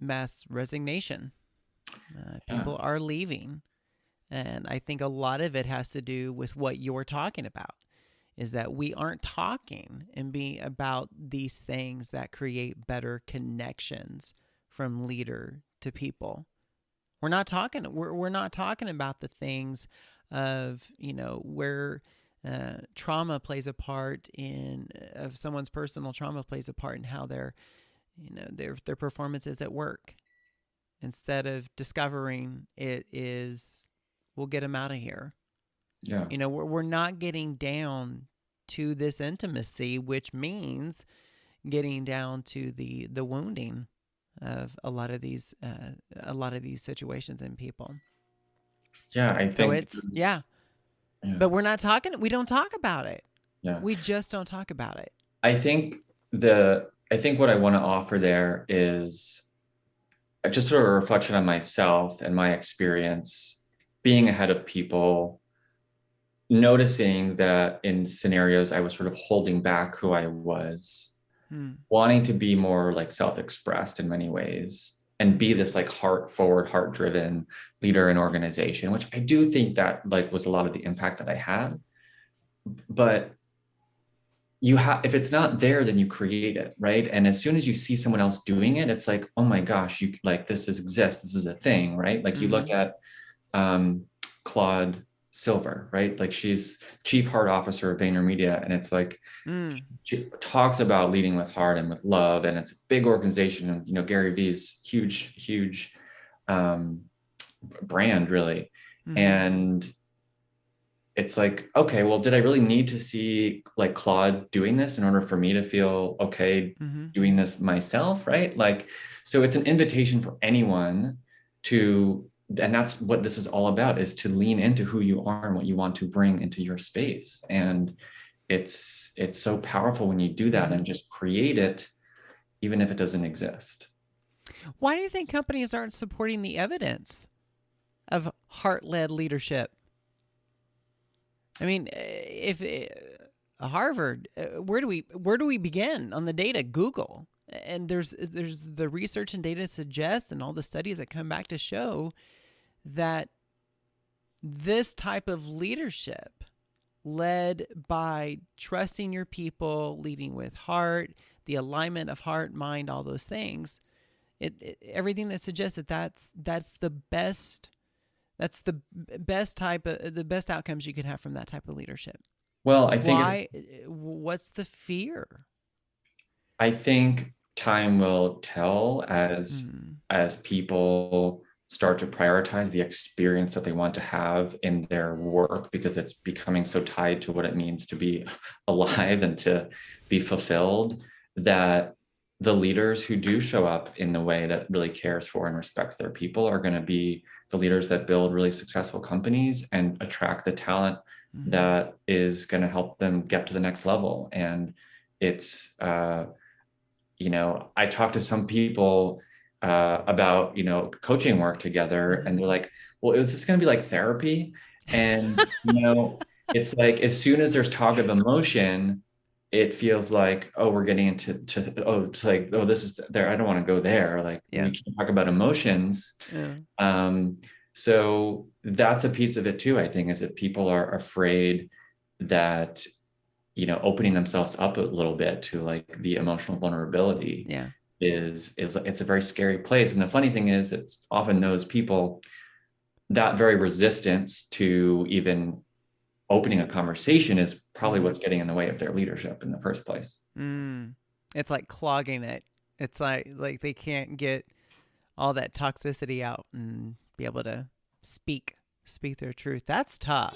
mass resignation. Yeah. People are leaving. And I think a lot of it has to do with what you're talking about, is that we aren't talking and being about these things that create better connections from leader to people. We're not talking about the things of, where trauma plays a part in of someone's personal trauma plays a part in how their performance is at work. Instead of discovering it is, we'll get them out of here. Yeah. We're not getting down to this intimacy, which means getting down to the wounding of a lot of these situations in people. Yeah. I So think, it's, yeah, yeah. but we don't talk about it. Yeah. We just don't talk about it. I think I think what I want to offer there is just sort of a reflection on myself and my experience being ahead of people, noticing that in scenarios I was sort of holding back who I was, Hmm. wanting to be more like self-expressed in many ways and be this like heart forward, heart driven leader in organization, which I do think that like was a lot of the impact that I had. But you have, if it's not there, then you create it, right? And as soon as you see someone else doing it, it's like, oh my gosh, you like this is exists, this is a thing, right? Like you look Mm-hmm. at um Claude Silver, right? Like she's chief heart officer of VaynerMedia, and it's like Mm. she talks about leading with heart and with love, and it's a big organization, and Gary Vee's huge um brand, really. Mm-hmm. And it's like, okay, well, did I really need to see like Claude doing this in order for me to feel okay Mm-hmm. doing this myself, right? Like, so it's an invitation for anyone to, and that's what this is all about, is to lean into who you are and what you want to bring into your space. And it's so powerful when you do that Mm-hmm. and just create it, even if it doesn't exist. Why do you think companies aren't supporting the evidence of heart-led leadership? I mean, if Harvard, where do we begin on the data? Google, and there's the research and data suggests, and all the studies that come back to show that this type of leadership, led by trusting your people, leading with heart, the alignment of heart, mind, all those things, everything that suggests that that's the best. That's the best type of the best outcomes you could have from that type of leadership. Well, Why? What's the fear? I think time will tell Mm. as people start to prioritize the experience that they want to have in their work, because it's becoming so tied to what it means to be alive and to be fulfilled, that the leaders who do show up in the way that really cares for and respects their people are going to be the leaders that build really successful companies and attract the talent Mm-hmm. that is going to help them get to the next level. And it's I talked to some people about, coaching work together, Mm-hmm. and they're like, well, is this going to be like therapy? And, it's like, as soon as there's talk of emotion, it feels like, oh, we're getting oh, it's like, oh, this is there. I don't want to go there. Like, Yeah. we can't talk about emotions. Yeah. Um, so that's a piece of it too, I think, is that people are afraid that opening themselves up a little bit to like the emotional vulnerability Yeah. is it's a very scary place. And the funny thing is, it's often those people, that very resistance to even opening a conversation is probably Mm-hmm. what's getting in the way of their leadership in the first place. Mm. It's like clogging it. It's like they can't get all that toxicity out and be able to speak their truth. That's tough.